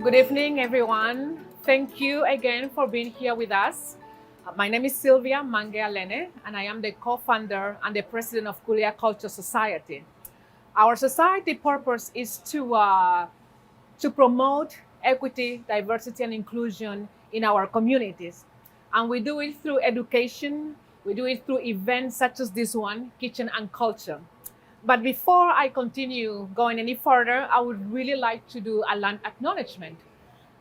Good evening, everyone. Thank you again for being here with us. My name is Sylvia Mangealene, and I am the co-founder and the president of Kulia Culture Society. Our society purpose is to promote equity, diversity, and inclusion in our communities. And we do it through education, we do it through events such as this one, Kitchen and Culture. But before I continue going any further, I would really like to do a land acknowledgement.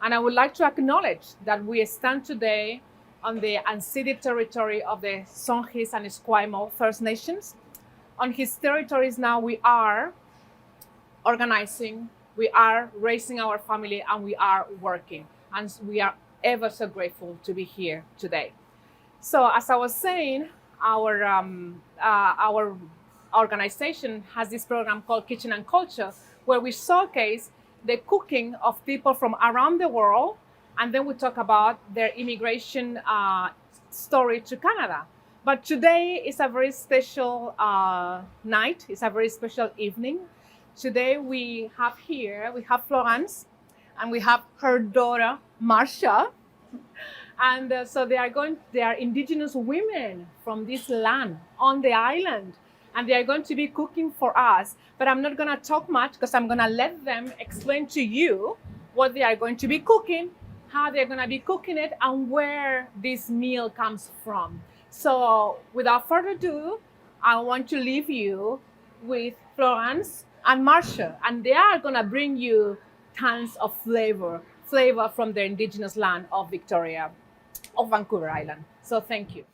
And I would like to acknowledge that we stand today on the unceded territory of the Songhees and Esquimalt First Nations. On his territories now we are organizing, we are raising our family, and we are working. And we are ever so grateful to be here today. So as I was saying, our organization has this program called Kitchen and Culture, where we showcase the cooking of people from around the world, and then we talk about their immigration story to Canada. But today is a very special night. It's a very special evening. Today we have Florence, and we have her daughter, Marcia. And so they are indigenous women from this land on the island. And they are going to be cooking for us. But I'm not going to talk much because I'm going to let them explain to you what they are going to be cooking, how they're going to be cooking it, and where this meal comes from. So without further ado, I want to leave you with Florence and Marcia. And they are going to bring you tons of flavor from the indigenous land of Victoria, of Vancouver Island. So thank you.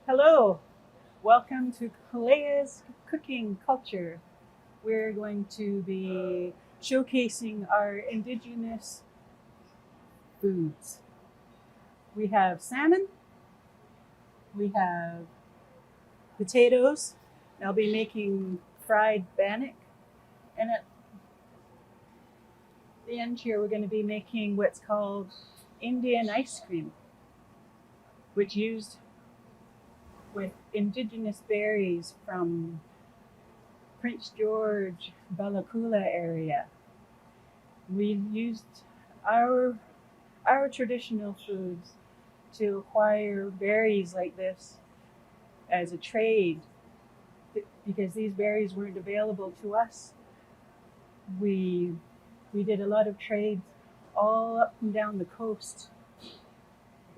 Hello, welcome to Kalea's Cooking Culture. We're going to be showcasing our indigenous foods. We have salmon, we have potatoes. I'll be making fried bannock, and at the end here we're going to be making what's called Indian ice cream, which used with indigenous berries from Prince George, Ballakula area. We used our traditional foods to acquire berries like this as a trade, because these berries weren't available to us. We did a lot of trades all up and down the coast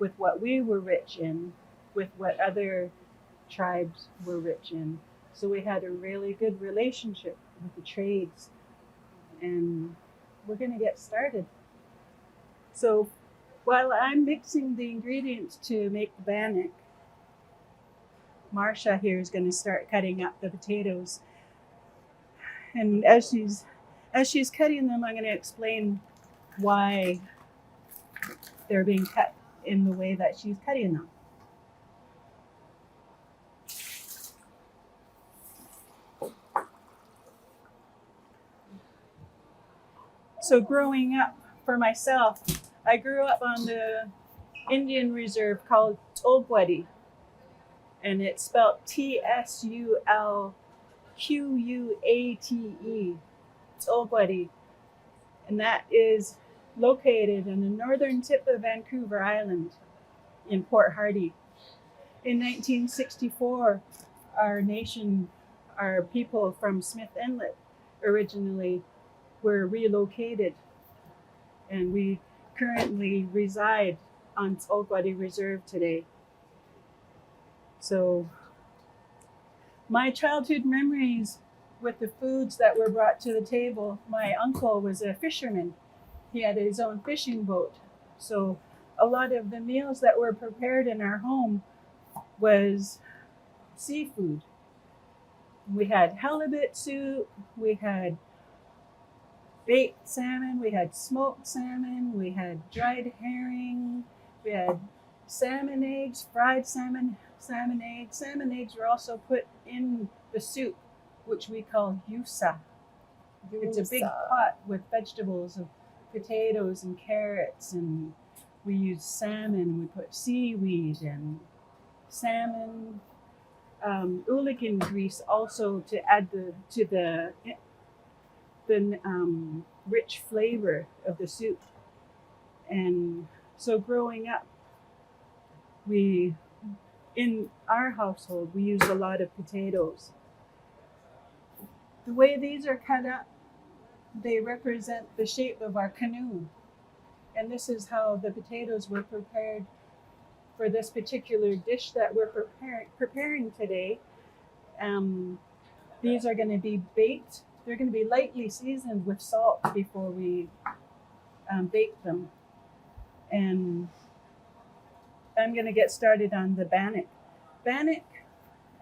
with what we were rich in, with what other tribes were rich in. So we had a really good relationship with the trades, and we're going to get started. So while I'm mixing the ingredients to make the bannock, Marcia here is going to start cutting up the potatoes. And as she's cutting them, I'm going to explain why they're being cut in the way that she's cutting them. So growing up for myself, I grew up on the Indian reserve called Tsulquate, and it's spelled Tsulquate, Tsulquate, and that is located on the northern tip of Vancouver Island in Port Hardy. In 1964, our people from Smith Inlet originally were relocated, and we currently reside on Tsulquate Reserve today. So my childhood memories with the foods that were brought to the table, my uncle was a fisherman. He had his own fishing boat. So a lot of the meals that were prepared in our home was seafood. We had halibut soup, we had baked salmon, we had smoked salmon, we had dried herring, we had salmon eggs, fried salmon eggs. Salmon eggs were also put in the soup, which we call yusa. It's a big pot with vegetables of potatoes and carrots, and we use salmon, we put seaweed and salmon. ooligan grease also to add to the rich flavor of the soup. And so growing up, in our household, we used a lot of potatoes. The way these are cut up, they represent the shape of our canoe. And this is how the potatoes were prepared for this particular dish that we're preparing today. These are going to be baked. They're going to be lightly seasoned with salt before we bake them. And I'm going to get started on the bannock. Bannock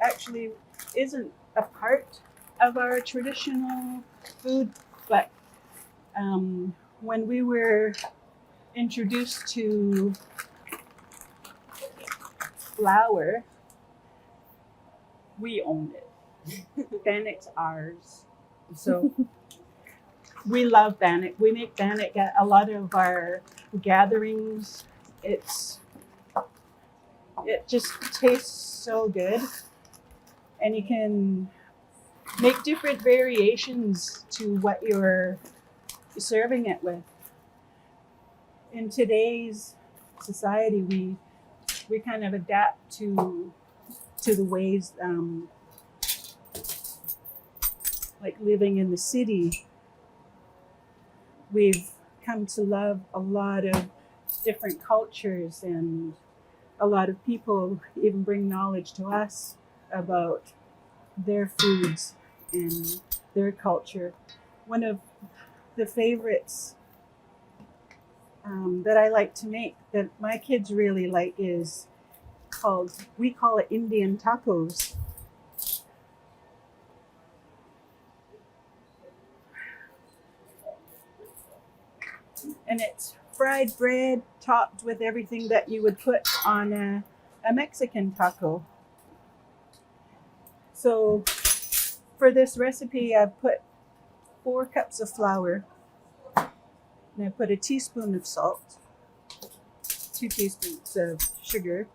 actually isn't a part of our traditional food, but when we were introduced to flour, we owned it. Bannock's ours. So we love bannock. We make bannock at a lot of our gatherings. It just tastes so good. And you can make different variations to what you're serving it with. In today's society, we kind of adapt to the ways, like living in the city. We've come to love a lot of different cultures, and a lot of people even bring knowledge to us about their foods and their culture. One of the favorites that I like to make, that my kids really like, is we call it Indian tacos. And it's fried bread topped with everything that you would put on a Mexican taco. So for this recipe, I've put 4 cups of flour, and I put a teaspoon of salt, 2 teaspoons of sugar,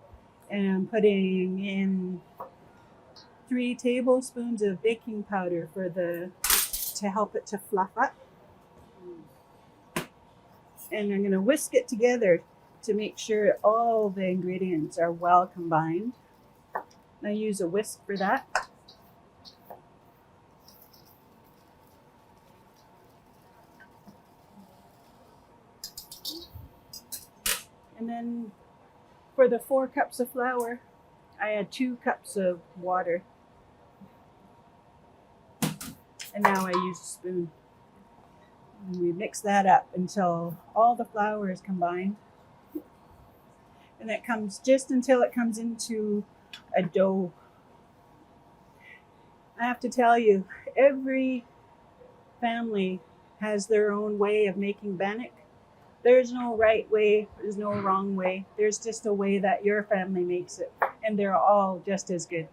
and I'm putting in 3 tablespoons of baking powder to help it to fluff up. And I'm going to whisk it together to make sure all the ingredients are well combined. I use a whisk for that. And then for the 4 cups of flour, I add 2 cups of water. And now I use a spoon. And we mix that up until all the flour is combined. And it comes just until it comes into a dough. I have to tell you, every family has their own way of making bannock. There's no right way, there's no wrong way. There's just a way that your family makes it. And they're all just as good.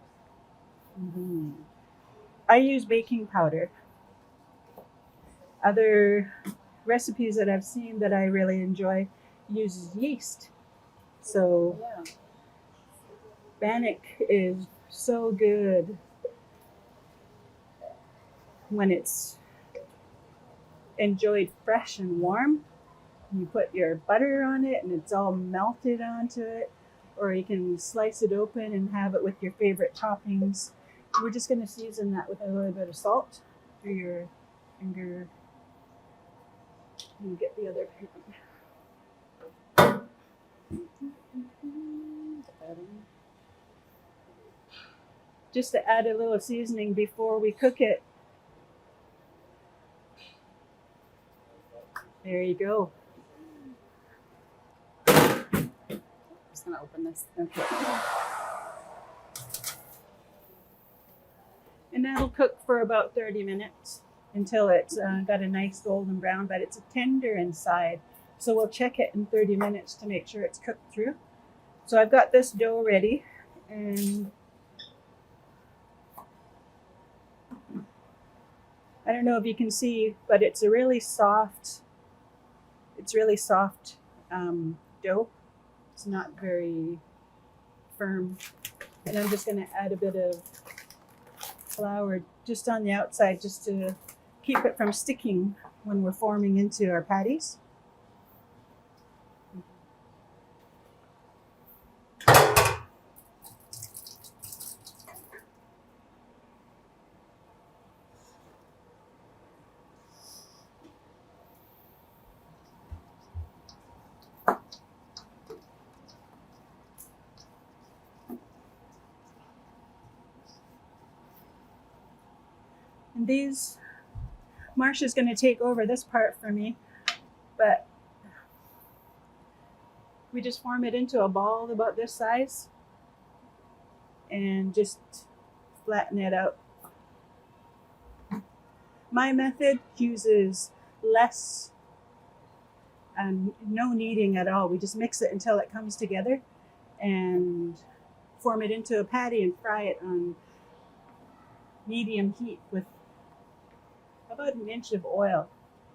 Mm-hmm. I use baking powder. Other recipes that I've seen that I really enjoy uses yeast. So bannock is so good when it's enjoyed fresh and warm. You put your butter on it and it's all melted onto it, or you can slice it open and have it with your favorite toppings. We're just going to season that with a little bit of salt through your finger. And get the other pan. Just to add a little seasoning before we cook it. There you go. I'm just going to open this. Okay. And that'll cook for about 30 minutes until it's got a nice golden brown, but it's tender inside. So we'll check it in 30 minutes to make sure it's cooked through. So I've got this dough ready, and I don't know if you can see, but it's a really soft, dough. It's not very firm. And I'm just going to add a bit of flour just on the outside just to keep it from sticking when we're forming into our patties. And these, Marsha's going to take over this part for me, but we just form it into a ball about this size and just flatten it out. My method uses less and no kneading at all. We just mix it until it comes together and form it into a patty and fry it on medium heat with about an inch of oil.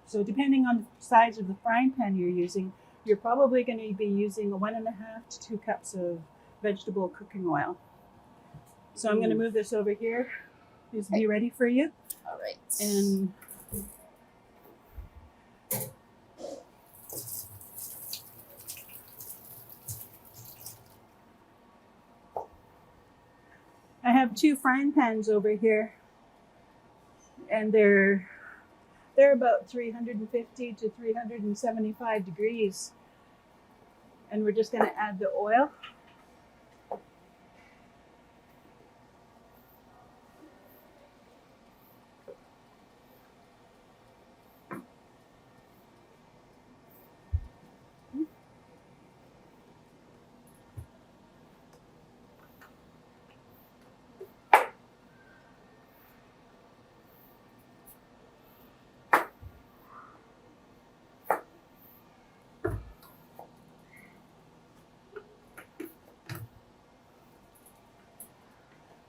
So depending on the size of the frying pan you're using, you're probably going to be using 1.5 to 2 cups of vegetable cooking oil. So I'm going to move this over here. This will be ready for you. All right. And I have 2 frying pans over here, and they're about 350 to 375 degrees. And we're just going to add the oil.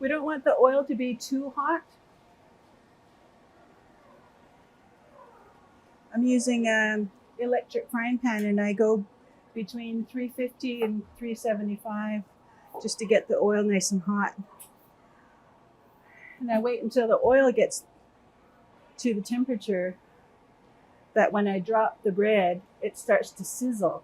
We don't want the oil to be too hot. I'm using an electric frying pan, and I go between 350 and 375 just to get the oil nice and hot. And I wait until the oil gets to the temperature that when I drop the bread, it starts to sizzle.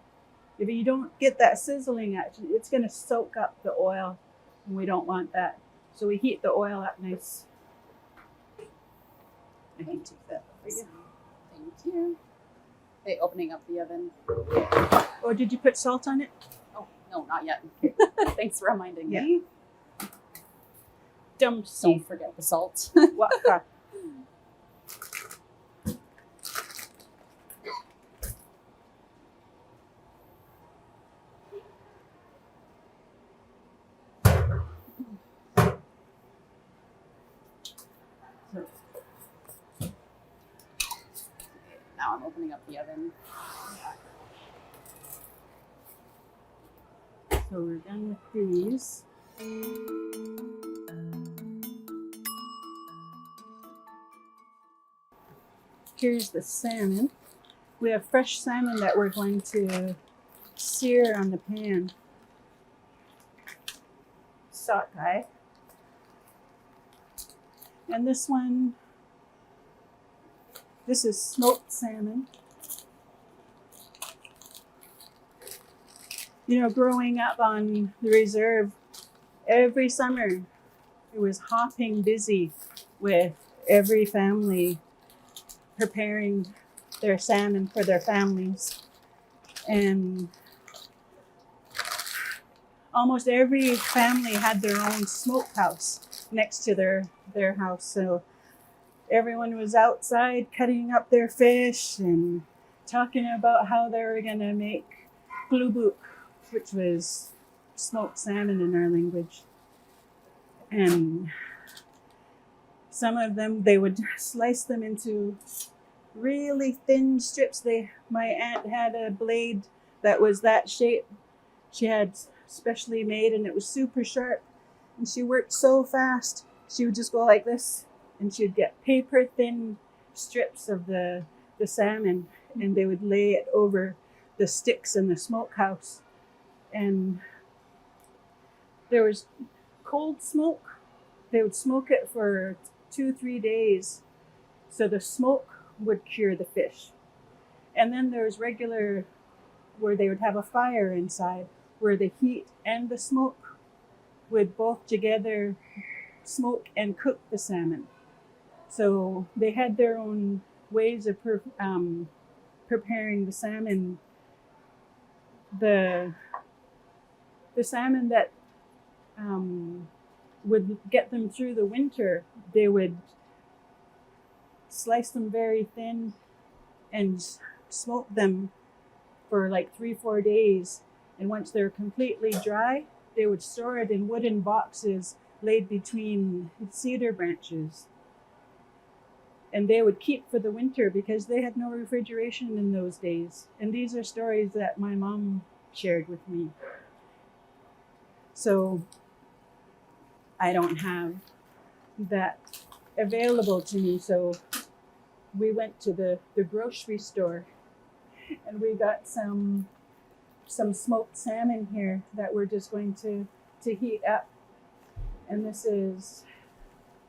If you don't get that sizzling action, it's going to soak up the oil, and we don't want that. So we heat the oil up nice. I can take that for you. Thank you. Okay, opening up the oven. Oh, did you put salt on it? Oh, no, not yet. Thanks for reminding me. Don't forget the salt. Waka. Now I'm opening up the oven. So we're done with these. Here's the salmon. We have fresh salmon that we're going to sear on the pan. Sockeye. And this one, this is smoked salmon. You know, growing up on the reserve, every summer it was hopping busy with every family preparing their salmon for their families. And almost every family had their own smokehouse next to their house. So everyone was outside cutting up their fish and talking about how they were going to make glubuk, which was smoked salmon in our language. And some of them, they would slice them into really thin strips. My aunt had a blade that was that shape. She had specially made, and it was super sharp. And she worked so fast. She would just go like this, and she'd get paper thin strips of the salmon, and they would lay it over the sticks in the smokehouse. And there was cold smoke. They would smoke it for 2-3 days so the smoke would cure the fish. And then there's regular where they would have a fire inside where the heat and the smoke would both together smoke and cook the salmon. So they had their own ways of preparing the salmon. The salmon that would get them through the winter, they would slice them very thin and smoke them for like 3-4 days. And once they're completely dry, they would store it in wooden boxes laid between cedar branches. And they would keep for the winter because they had no refrigeration in those days. And these are stories that my mom shared with me. So I don't have that available to me. So we went to the grocery store and we got some smoked salmon here that we're just going to heat up. And this is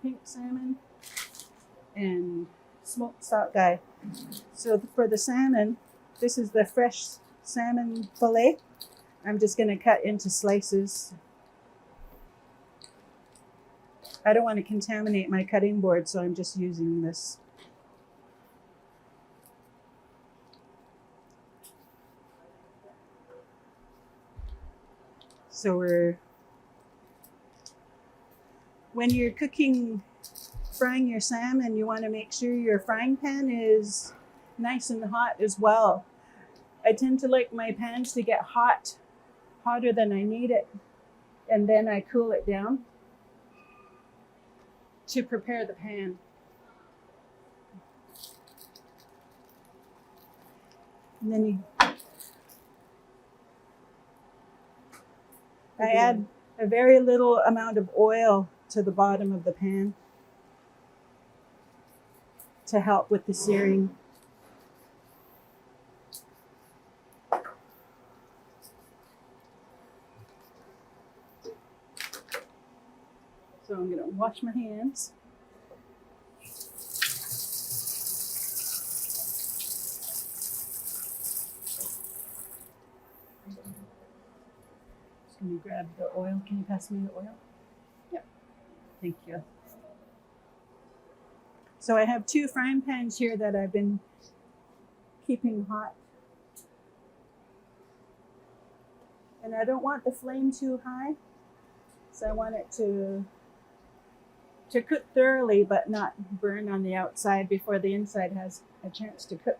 pink salmon and smoked sockeye. So for the salmon, this is the fresh salmon fillet. I'm just going to cut into slices. I don't want to contaminate my cutting board, so I'm just using this. So when you're frying your salmon, you want to make sure your frying pan is nice and hot as well. I tend to like my pans to get hotter than I need it, and then I cool it down to prepare the pan. And then I add a very little amount of oil to the bottom of the pan to help with the searing. So I'm going to wash my hands. Just going to grab the oil. Can you pass me the oil? Yep. Thank you. So I have 2 frying pans here that I've been keeping hot. And I don't want the flame too high. So I want it to cook thoroughly, but not burn on the outside before the inside has a chance to cook.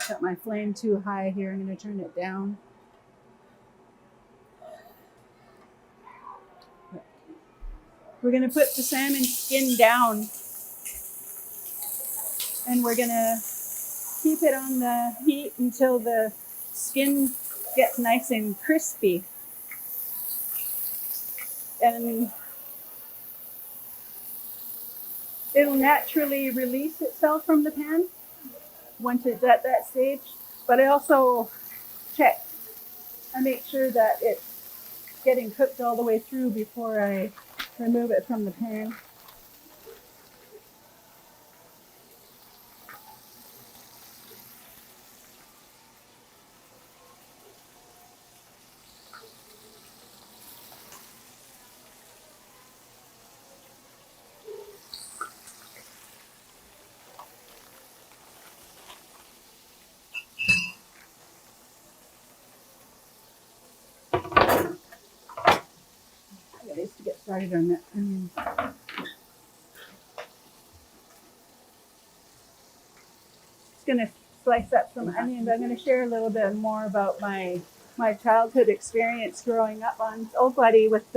Got my flame too high here. I'm going to turn it down. We're going to put the salmon skin down and we're going to keep it on the heat until the skin gets nice and crispy. And it'll naturally release itself from the pan once it's at that stage. But I also check and make sure that it's getting cooked all the way through before I remove it from the pan. To get started on that onion. Just going to slice up some onions. I'm going to share a little bit more about my childhood experience growing up on Tsulquate with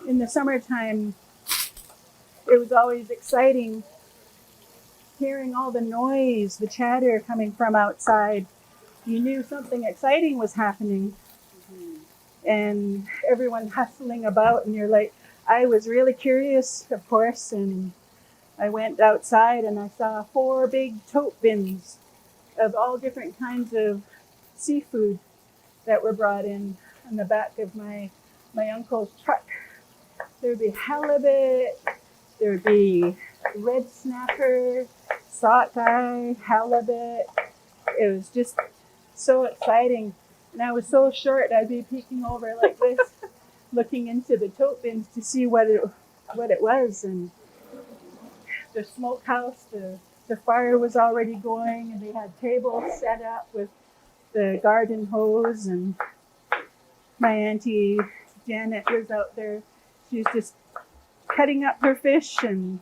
in the summertime. it was always exciting hearing all the noise, the chatter coming from outside. You knew something exciting was happening, and everyone hustling about, and you're like, I was really curious, of course, and I went outside and I saw 4 big tote bins of all different kinds of seafood that were brought in on the back of my uncle's truck. There'd be halibut, there'd be red snapper, sockeye, halibut. It was just so exciting. And I was so short, I'd be peeking over like this, looking into the tote bins to see what it was. And the smokehouse, the fire was already going, and they had tables set up with the garden hose, and my auntie Janet was out there. She was just cutting up her fish, and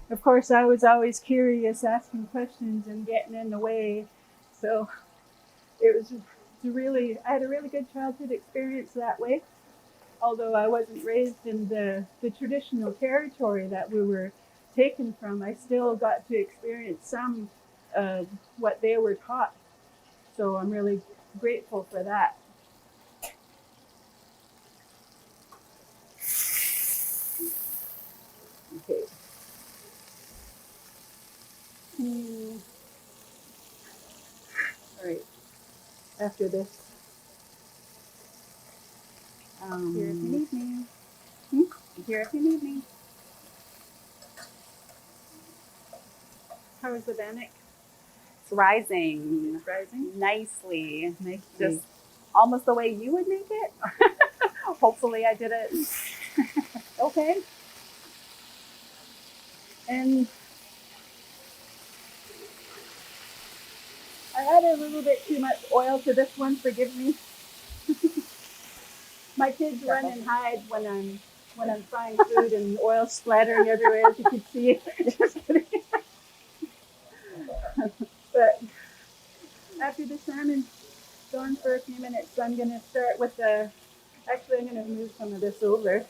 of course I was always curious, asking questions and getting in the way. So it was I had a really good childhood experience that way. Although I wasn't raised in the traditional territory that we were taken from, I still got to experience some of what they were taught. So I'm really grateful for that. Okay. All right. After this, here if you need me. Here if you need me. How is the Bannock? It's rising. Rising? Nicely. Nicely. Just almost the way you would make it. Hopefully I did it. Okay. And I added a little bit too much oil to this one, forgive me. My kids run and hide when I'm frying food and oil splattering everywhere, as you can see. Just kidding. But after the salmon's gone for a few minutes, I'm going to start with actually I'm going to move some of this over.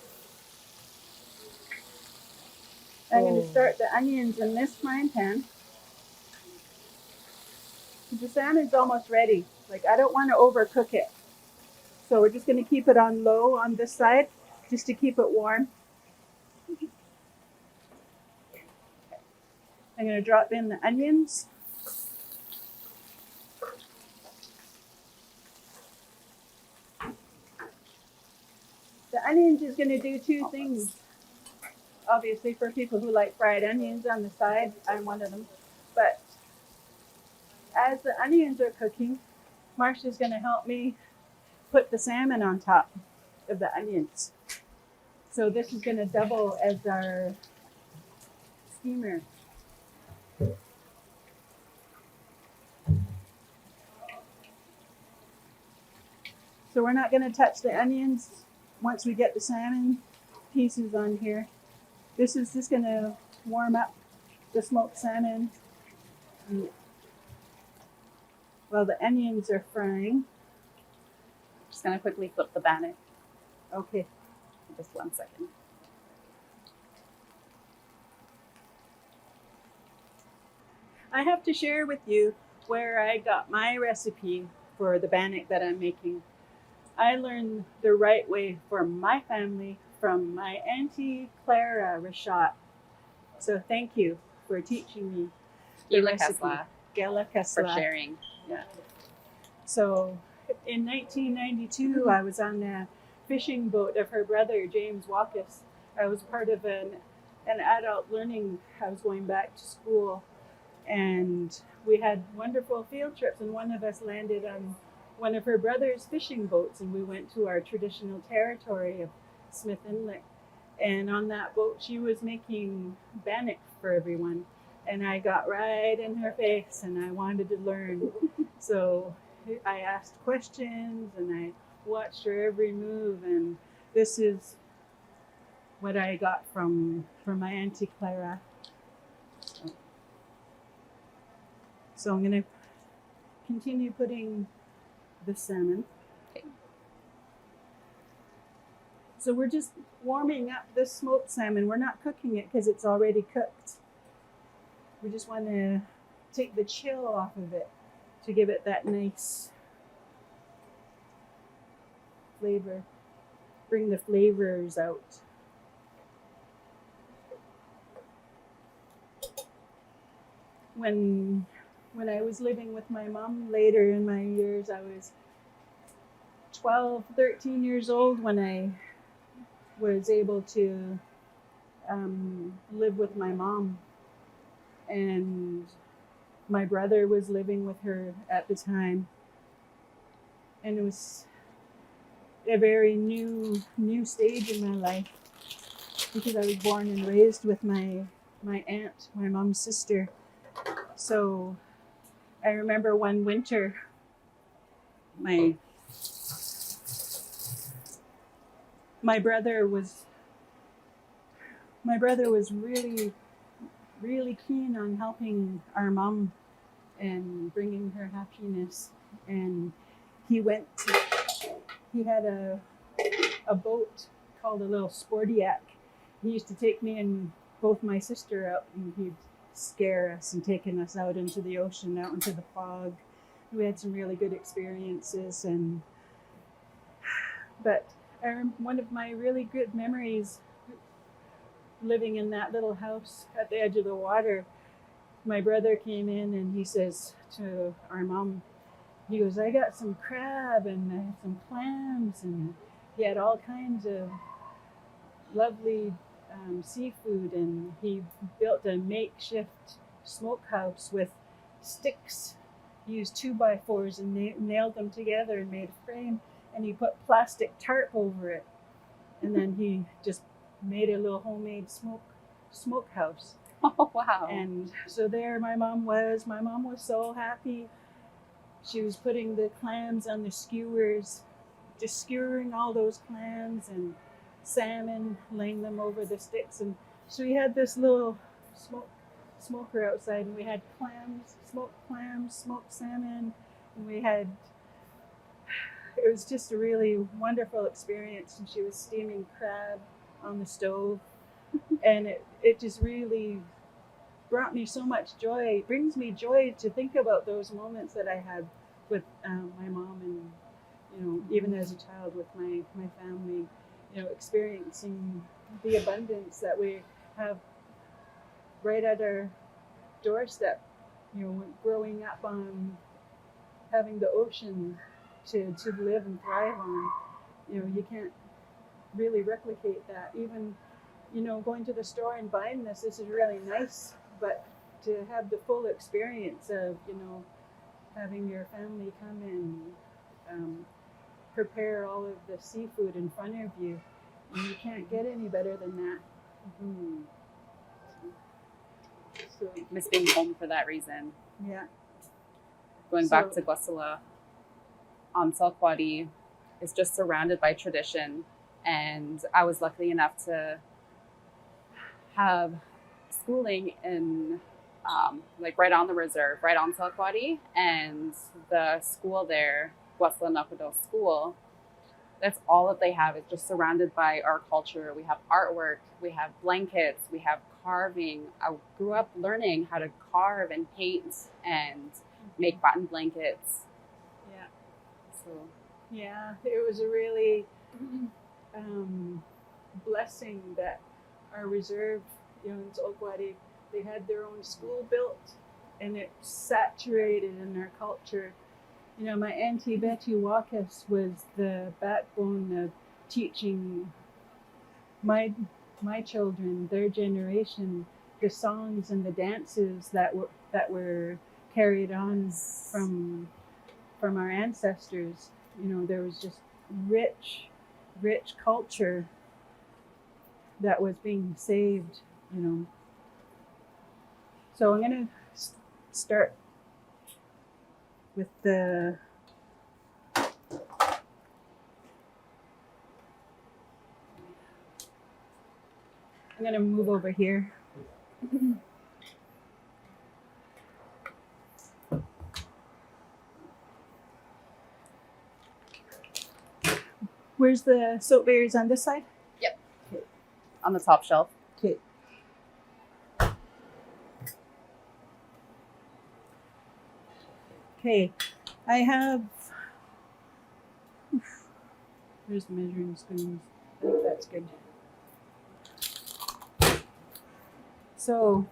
I'm going to start the onions in this frying pan. The salmon's almost ready. Like, I don't want to overcook it. So we're just going to keep it on low on this side, just to keep it warm. I'm going to drop in the onions. The onions is going to do 2 things. Obviously, for people who like fried onions on the side, I'm one of them. But as the onions are cooking, Marsha's going to help me put the salmon on top of the onions. So this is going to double as our steamer. So we're not going to touch the onions once we get the salmon pieces on here. This is just going to warm up the smoked salmon while the onions are frying. Just going to quickly flip the bannock. Okay. Just 1 second. I have to share with you where I got my recipe for the bannock that I'm making. I learned the right way for my family from my Auntie Clara Rashad. So thank you for teaching me the recipe. Gwa'sala for sharing. Yeah. So in 1992, I was on the fishing boat of her brother, James Walkus. I was part of an adult learning. I was going back to school, and we had wonderful field trips, and one of us landed on one of her brother's fishing boats, and we went to our traditional territory of Smith Inlet. And on that boat, she was making bannock for everyone. And I got right in her face, and I wanted to learn. So I asked questions, and I watched her every move. And this is what I got from my Auntie Clara. So I'm going to continue putting the salmon. Okay. So we're just warming up this smoked salmon. We're not cooking it because it's already cooked. We just want to take the chill off of it to give it that nice flavor, bring the flavors out. When I was living with my mom later in my years, I was 12, 13 years old when I was able to live with my mom. And my brother was living with her at the time. And it was a very new stage in my life because I was born and raised with my aunt, my mom's sister. So I remember one winter, my brother was really keen on helping our mom and bringing her happiness. And he had a boat called a little sportiac. He used to take me and both my sister out, and he'd scare us and taking us out into the ocean, out into the fog. We had some really good experiences. But one of my really good memories living in that little house at the edge of the water, my brother came in and he says to our mom, he goes, I got some crab and I had some clams, and he had all kinds of lovely seafood, and he built a makeshift smokehouse with sticks. He used 2x4s and nailed them together and made a frame, and he put plastic tarp over it, and then he just made a little homemade smokehouse. Oh, wow. And so there my mom was so happy. She was putting the clams on the skewers, just skewering all those clams and salmon, laying them over the sticks. And so we had this little smoker outside, and we had clams, smoked salmon, and it was just a really wonderful experience. And she was steaming crab on the stove, and it just really brought me so much joy. It brings me joy to think about those moments that I had with my mom, and even as a child with my family, experiencing the abundance that we have right at our doorstep. Growing up on having the ocean to live and thrive on. You can't really replicate that. Even going to the store and buying this is really nice, but to have the full experience of having your family come and prepare all of the seafood in front of you, and you can't get any better than that. Mm-hmm. So Miss being home for that reason. yeah. Going back to Gwa'sala, on Tsulquate is just surrounded by tradition, and I was lucky enough to have schooling in right on the reserve, right on Tsulquate, and the school there, Gwa'sala Nakwaxdax'w School, that's all that they have. It's just surrounded by our culture. We have artwork, we have blankets, we have carving. I grew up learning how to carve and paint and make button blankets. Yeah. So Yeah, it was a really blessing that our reserve, in Tsulquate, they had their own school built, and it saturated in their culture. My auntie Betty Wakas was the backbone of teaching my children, their generation, the songs and the dances that were carried on from our ancestors. There was just rich culture that was being saved. So I'm gonna start with the I'm gonna move over here. Where's the soap berries on this side? Yep. Okay. on the top shelf. Okay. Okay, I have. Here's the measuring spoons. I think that's good. So,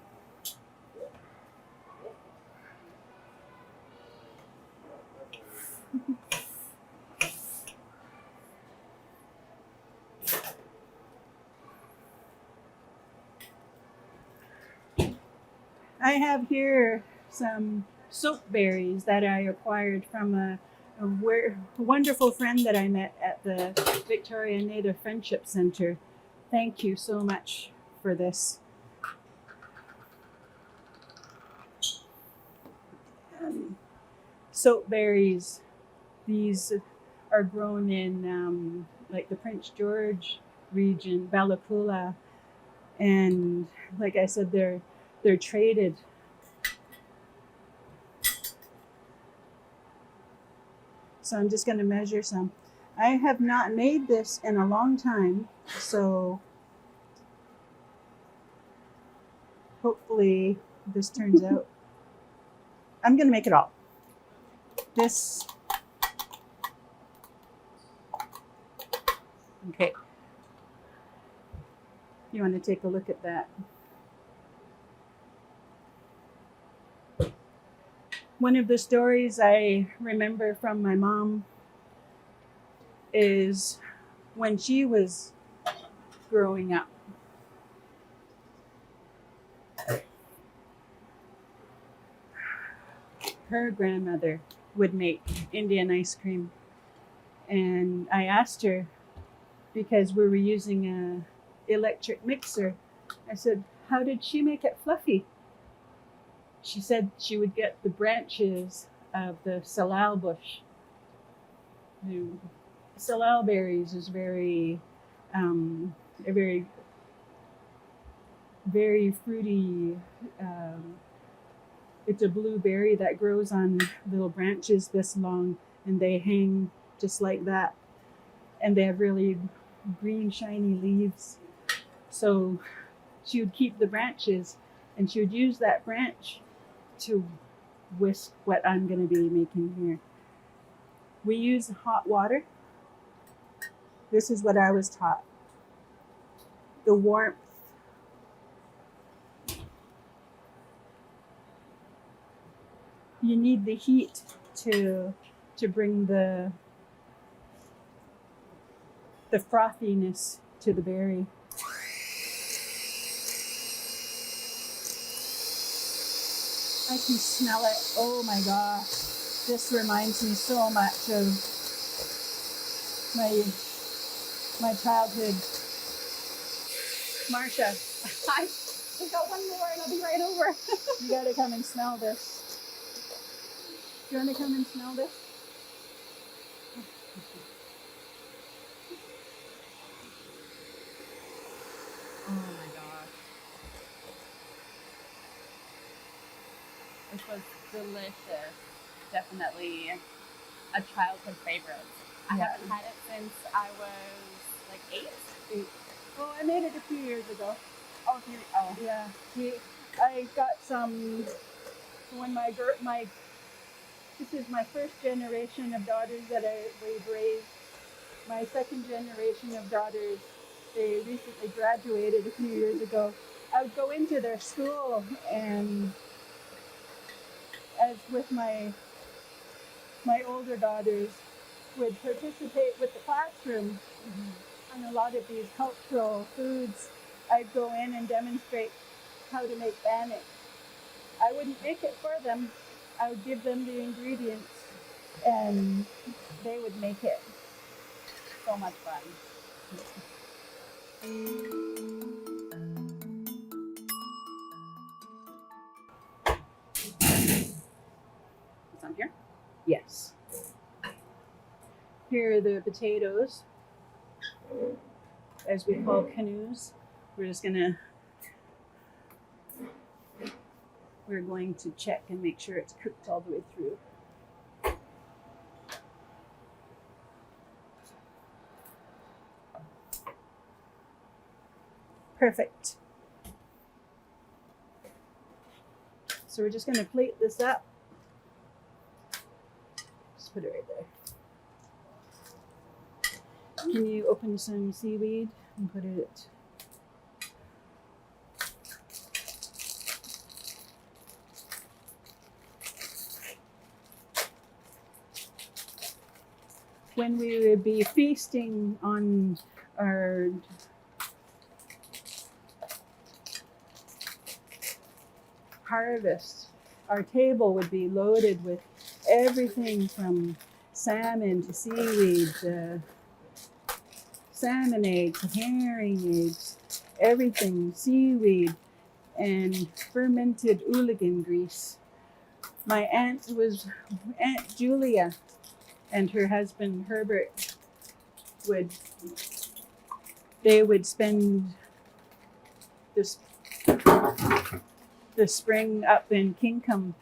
I have here some soap berries that I acquired from a wonderful friend that I met at the Victoria Native Friendship Center. Thank you so much for this. Soap berries, these are grown in like the Prince George region, Ballakula, and like I said, they're traded. So I'm just going to measure some. I have not made this in a long time, so hopefully this turns out. I'm going to make it all. This. Okay. You want to take a look at that? One of the stories I remember from my mom is when she was growing up. Her grandmother would make Indian ice cream. And I asked her, because we were using an electric mixer, I said, how did she make it fluffy? She said she would get the branches of the salal bush. The salal berries is very fruity. It's a blueberry that grows on little branches this long, and they hang just like that. And they have really green, shiny leaves. So she would keep the branches, and she would use that branch to whisk what I'm going to be making here. We use hot water. This is what I was taught. The warmth. You need the heat to bring the frothiness to the berry. I can smell it. Oh my gosh. This reminds me so much of my childhood. Marsha, I've got one more and I'll be right over. you gotta come and smell this. Do you want to come and smell this? Oh my gosh. This was delicious. Definitely a childhood favorite. I haven't had it since I was like 8. Oh, I made it a few years ago. Oh, Yeah. I got some when this is my first generation of daughters that we've raised. My second generation of daughters, they recently graduated a few years ago. I would go into their school, and as with my older daughters, would participate with the classroom on a lot of these cultural foods. I'd go in and demonstrate how to make bannock. I wouldn't make it for them. I would give them the ingredients, and they would make it. so much fun. It's on here? Yes. Here are the potatoes, as we call canoes. We're going to check and make sure it's cooked all the way through. Perfect. So we're just going to plate this up. Just put it right there. Can you open some seaweed and put it? When we would be feasting on our harvest, our table would be loaded with everything from salmon to seaweed, salmon eggs, herring eggs, everything, seaweed, and fermented ooligan grease. My Aunt Julia and her husband Herbert would spend the spring up in Kingham.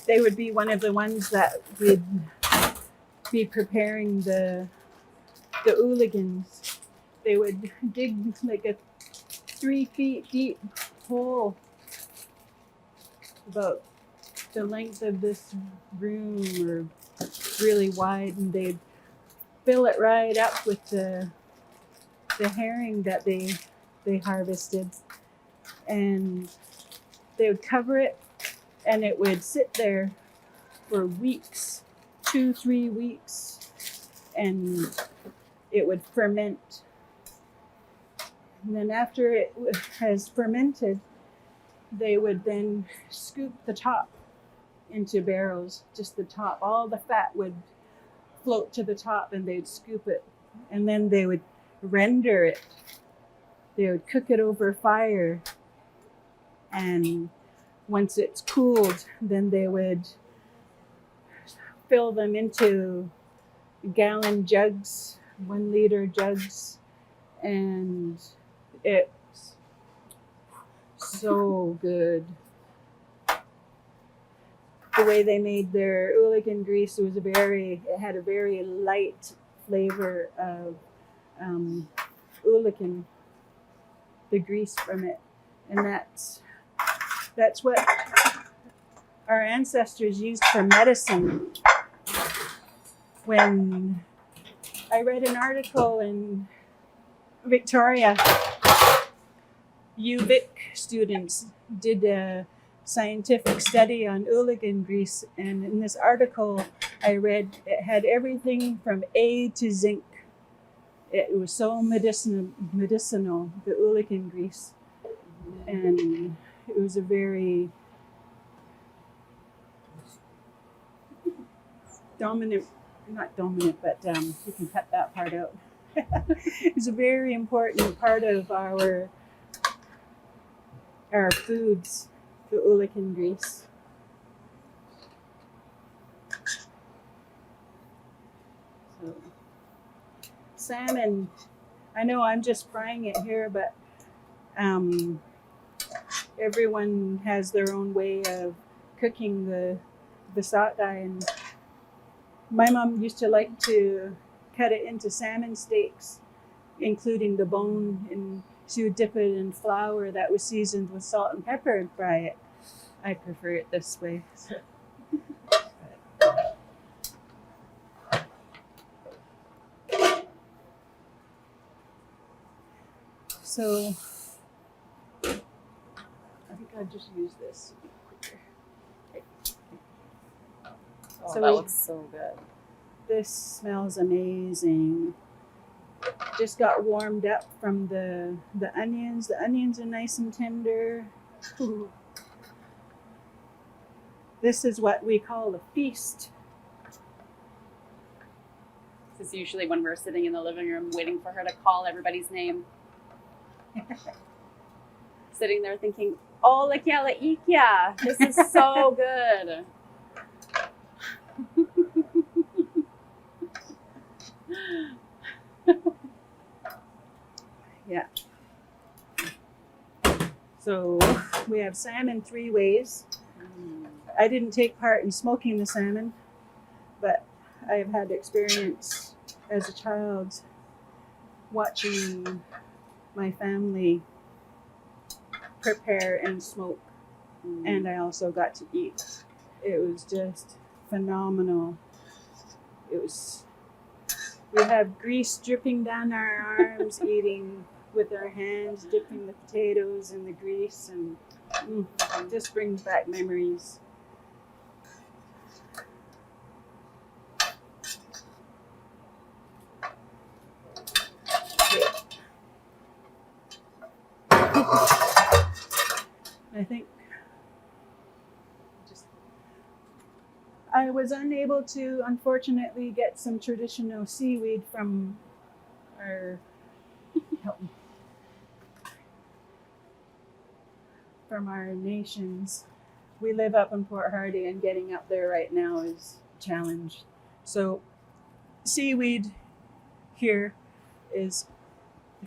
They would be one of the ones that would be preparing the ooligans. They would dig like a 3 feet deep hole about the length of this room or really wide, and they'd fill it right up with the herring that they harvested, and they would cover it, and it would sit there for weeks, 2-3 weeks, and it would ferment. And then after it has fermented, they would then scoop the top into barrels, just the top. All the fat would float to the top, and they'd scoop it, and then they would render it. They would cook it over fire, and once it's cooled, then they would fill them into gallon jugs, 1 liter jugs, and it's so good. The way they made their ooligan grease it had a very light flavor of ooligan, the grease from it, and that's what our ancestors used for medicine. When I read an article in Victoria, UVic students did a scientific study on ooligan grease, and in this article I read it had everything from A to zinc. It was so medicinal, the ooligan grease, and it was a very not dominant, but you can cut that part out. It's a very important part of our foods, the ooligan grease. So, salmon, I know I'm just frying it here, but everyone has their own way of cooking the sockeye, and my mom used to like to cut it into salmon steaks, including the bone, and she would dip it in flour that was seasoned with salt and pepper and fry it. I prefer it this way. So I think I'll just use this. Oh, So that looks so good. This smells amazing. Just got warmed up from the onions. The onions are nice and tender. Ooh. This is what we call a feast. This is usually when we're sitting in the living room waiting for her to call everybody's name. Sitting there thinking, oh, lakia laikia, this is so good. Yeah. So we have salmon 3 ways. I didn't take part in smoking the salmon, but I have had experience as a child watching my family prepare and smoke. And I also got to eat. It was just phenomenal. We have grease dripping down our arms, eating with our hands, dipping the potatoes in the grease, and just brings back memories. I think I was unable to, unfortunately, get some traditional seaweed from our nations. We live up in Port Hardy, and getting up there right now is a challenge. So seaweed here is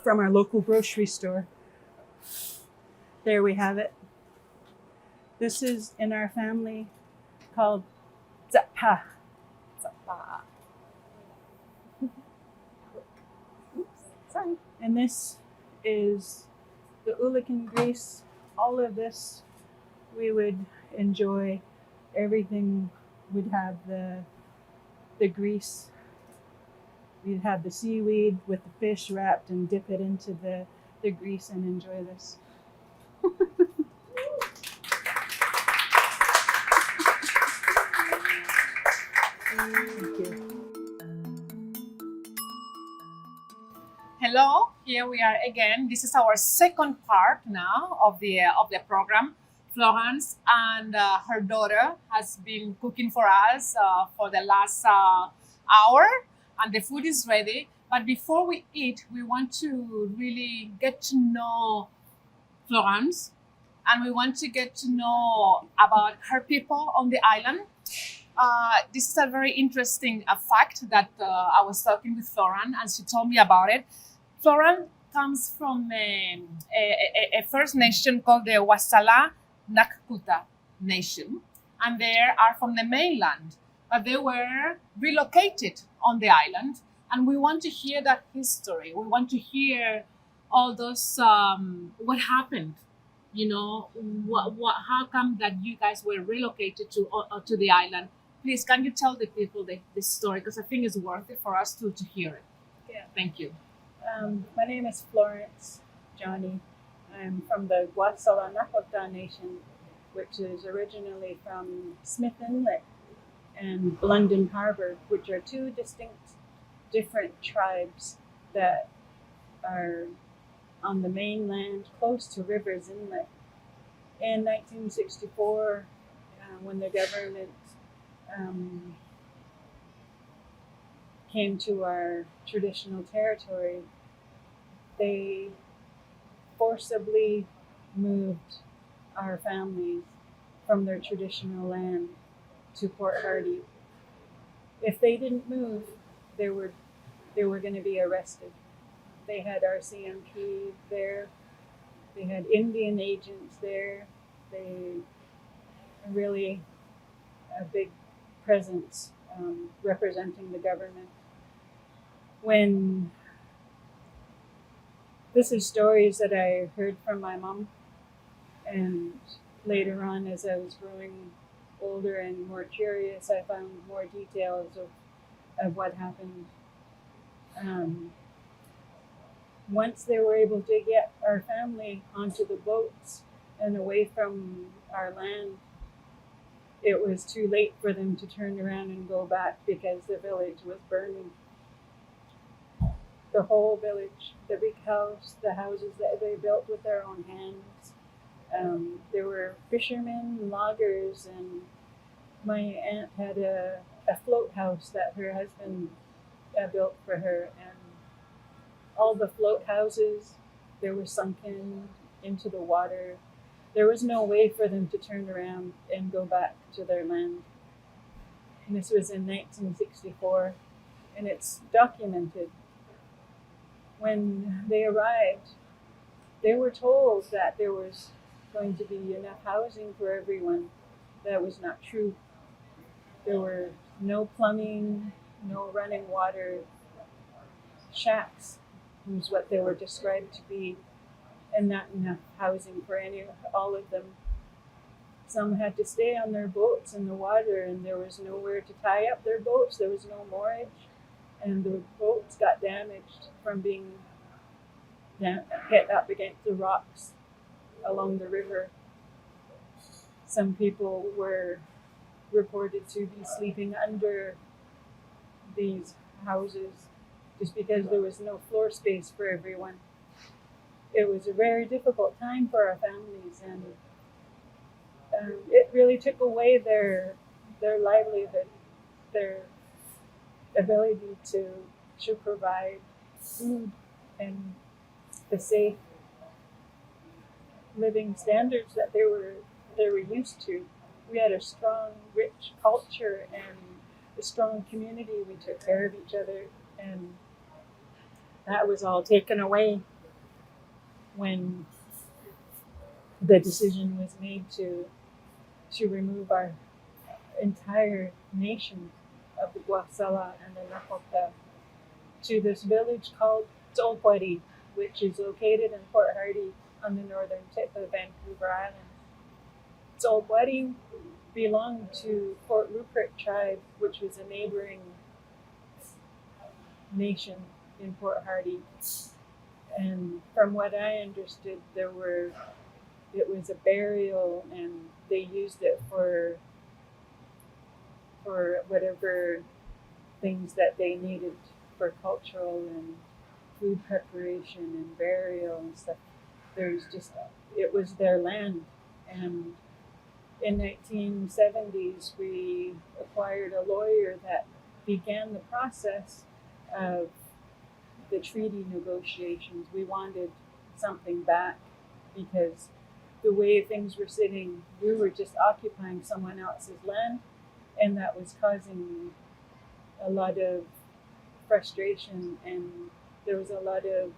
from our local grocery store. There we have it. This is in our family called Zapa. Sorry. And this is the ulican grease. All of this we would enjoy. Everything would have the grease. We'd have the seaweed with the fish wrapped and dip it into the grease and enjoy this. Thank you. Hello, here we are again. This is our second part now of the program. Florence and her daughter has been cooking for us for the last hour, and the food is ready. But before we eat, we want to really get to know Florence, and we want to get to know about her people on the island. This is a very interesting fact that I was talking with Florence, and she told me about it. Florence comes from a First Nation called the Gwa'sala Nakwaxdax'w Nation, and they are from the mainland, but they were relocated on the island, and we want to hear that history. We want to hear all those, what happened, how come that you guys were relocated to the island? Please, can you tell the people this story? Because I think it's worth it for us to hear it. Yeah. Thank you. My name is Florence Johnny. I'm from the Gwa'sala Nakwaxdax'w Nation, which is originally from Smith Inlet and London Harbour, which are two distinct, different tribes that are on the mainland close to Rivers Inlet. In 1964, when the government came to our traditional territory, they forcibly moved our families from their traditional land to Port Hardy. If they didn't move, they were going to be arrested. They had RCMP there. They had Indian agents there. They really a big presence representing the government. When this is stories that I heard from my mom, and later on as I was growing older and more curious, I found more details of what happened. Once they were able to get our family onto the boats and away from our land, it was too late for them to turn around and go back because the village was burning. The whole village, the big house, the houses that they built with their own hands. There were fishermen, loggers, and my aunt had a float house that her husband built for her, and all the float houses, they were sunken into the water. There was no way for them to turn around and go back to their land. And this was in 1964, and it's documented. When they arrived, they were told that there was going to be enough housing for everyone. That was not true. There were no plumbing, no running water. Shacks was what they were described to be. and not enough housing for all of them. Some had to stay on their boats in the water, and there was nowhere to tie up their boats. There was no moorage, and the boats got damaged from being hit up against the rocks along the river. Some people were reported to be sleeping under these houses just because there was no floor space for everyone. It was a very difficult time for our families, and it really took away their livelihood, their ability to provide food and the safe living standards that they were used to. We had a strong, rich culture and a strong community. We took care of each other, and that was all taken away when the decision was made to remove our entire nation of the Gwa'sala and the Nakwaxdax'w to this village called Tsulquate, which is located in Port Hardy on the northern tip of Vancouver Island. Tsulquate belonged to Port Rupert tribe, which was a neighboring nation in Port Hardy. And from what I understood, it was a burial, and they used it for whatever things that they needed for cultural and food preparation and burial and stuff. It was their land. And in 1970s, we acquired a lawyer that began the process of the treaty negotiations. We wanted something back because the way things were sitting, we were just occupying someone else's land, and that was causing a lot of frustration, and there was a lot of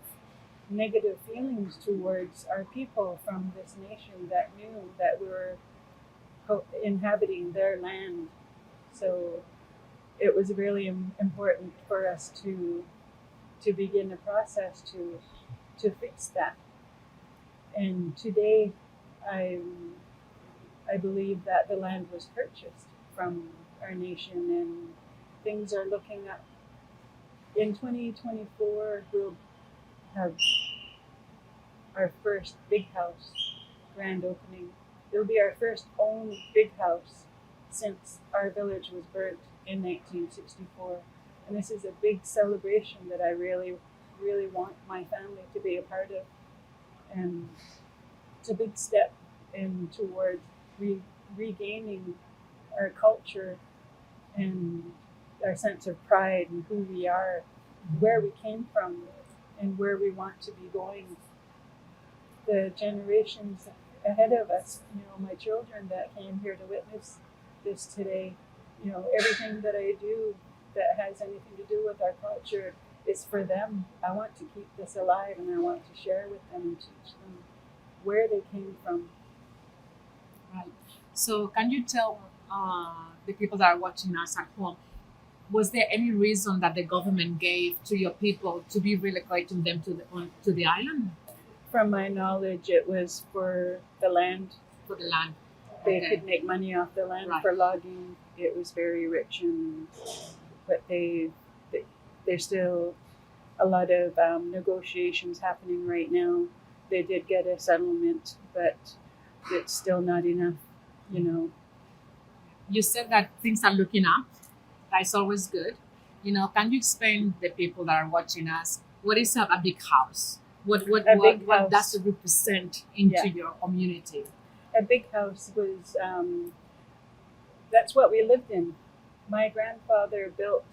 negative feelings towards our people from this nation that knew that we were inhabiting their land. So it was really important for us to begin a process to fix that. And today, I believe that the land was purchased from our nation, and things are looking up. In 2024, we'll have our first big house grand opening. It'll be our first own big house since our village was burnt in 1964. And this is a big celebration that I really, really want my family to be a part of. And it's a big step towards regaining our culture and our sense of pride and who we are, where we came from, and where we want to be going. The generations ahead of us, my children that came here to witness this today, everything that I do that has anything to do with our culture is for them. I want to keep this alive, and I want to share with them and teach them where they came from. Right. So can you tell the people that are watching us at home, was there any reason that the government gave to your people to be relocating them to the island? From my knowledge, it was for the land. For the land. They could make money off the land for logging. It was very rich, but there's still a lot of negotiations happening right now. They did get a settlement, but it's still not enough, You said that things are looking up. That's always good. Can you explain to the people that are watching us, what is a big house? What does it represent into your community? A big house was, that's what we lived in. My grandfather built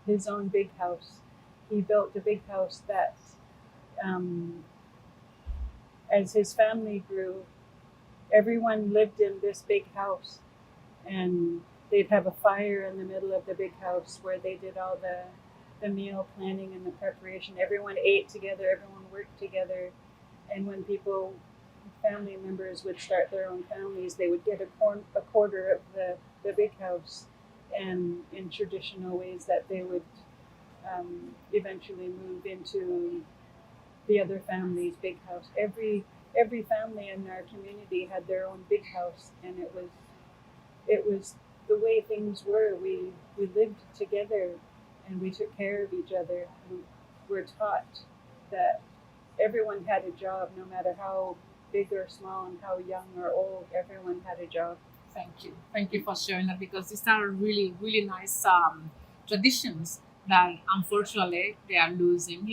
his own big house. He built a big house that, as his family grew, everyone lived in this big house, and they'd have a fire in the middle of the big house where they did all the meal planning and the preparation. Everyone ate together, everyone worked together, and when family members would start their own families, they would get a quarter of the big house, and in traditional ways that they would eventually move into the other family's big house. Every family in our community had their own big house, and it was the way things were. We lived together, and we took care of each other. We were taught that everyone had a job, no matter how big or small and how young or old. Everyone had a job. Thank you for sharing that, because these are really, really nice traditions that unfortunately they are losing.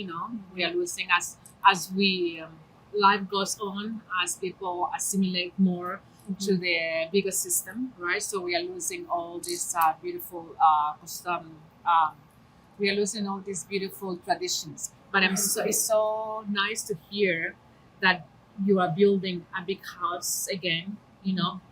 We are losing as we life goes on, as people assimilate more to the bigger system, right? So we are losing all these beautiful custom. We are losing all these beautiful traditions. But it's so nice to hear that you are building a big house again,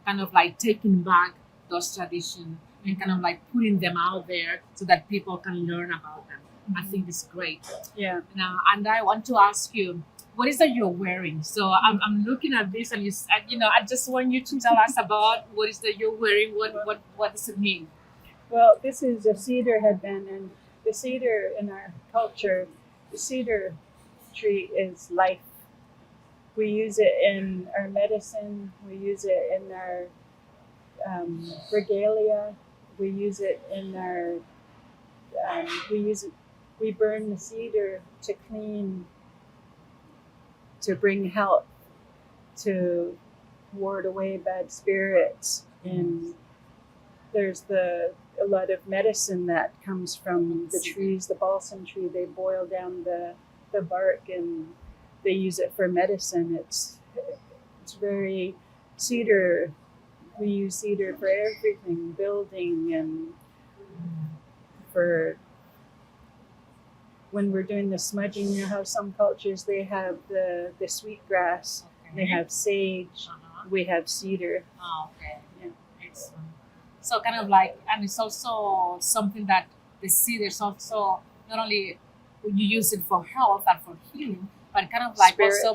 kind of like taking back those traditions and kind of like putting them out there so that people can learn about them. I think it's great. Yeah. Now, and I want to ask you, what is that you're wearing? So I'm looking at this, and I just want you to tell us about what is that you're wearing. What does it mean? Well, this is a cedar headband, and the cedar in our culture, the cedar tree is life. We use it in our medicine. We use it in our regalia. We use it in our. We burn the cedar to clean, to bring health, to ward away bad spirits. And there's a lot of medicine that comes from the trees, the balsam tree. They boil down the bark and they use it for medicine. It's very cedar. We use cedar for everything, building, and for when we're doing the smudging. You know how some cultures they have the sweet grass, they have sage, we have cedar. Oh, okay. Yeah. Excellent. So kind of like, and it's also something that the cedar is also not only you use it for health and for healing, but kind of like also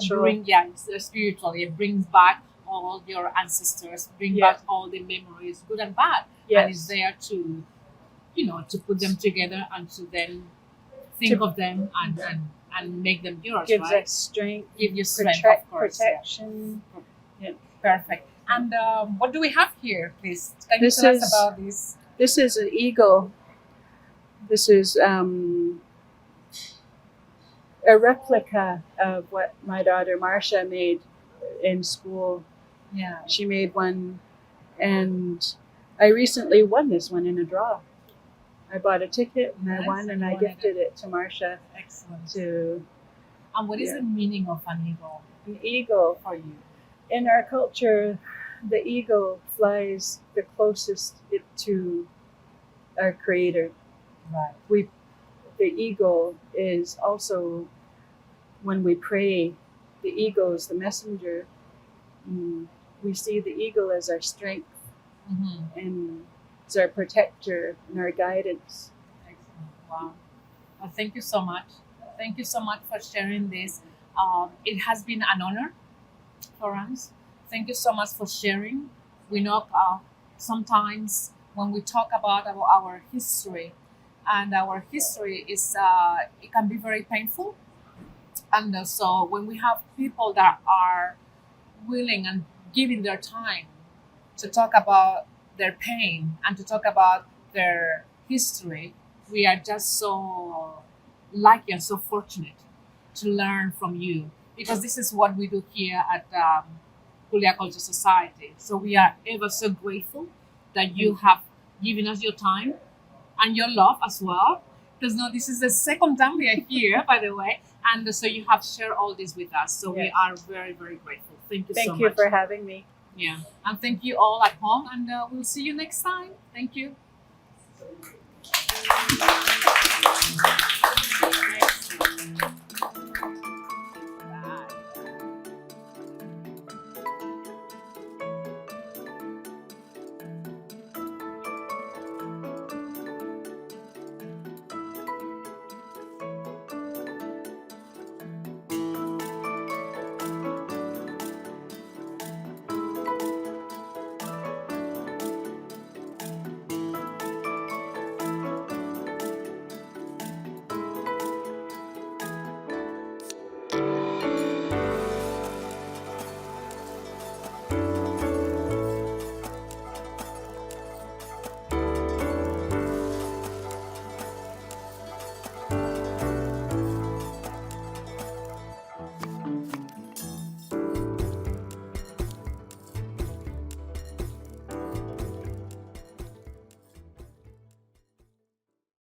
spiritual. It brings back all your ancestors, bring back all the memories, good and bad, and it's there to, to put them together and to then think of them and make them yours. Gives right? us strength. Give you strength, of course. Protection. Yeah. Perfect. And what do we have here, please? Can you tell us about this? This is an eagle. This is a replica of what my daughter Marcia made in school. Yeah. She made one, and I recently won this one in a draw. I bought a ticket and I won, and I gifted it to Marcia. Excellent. And what is the meaning of an eagle? An eagle For you? In our culture, the eagle flies the closest to our Creator. Right. The eagle is also, when we pray, the eagle is the messenger. We see the eagle as our strength, and as our protector and our guidance. Excellent. Wow. Well, thank you so much. Thank you so much for sharing this. It has been an honor, Florence. Thank you so much for sharing. We know sometimes when we talk about our history, and our history is it can be very painful. And so when we have people that are willing and giving their time to talk about their pain and to talk about their history, we are just so lucky and so fortunate to learn from you, because this is what we do here at Kulia Culture Society. So we are ever so grateful that you have given us your time and your love as well, because now this is the second time we are here, by the way, and so you have shared all this with us. So we are very, very grateful. Thank you so much. Thank you for having me. Yeah, and thank you all at home, and we'll see you next time. Thank you.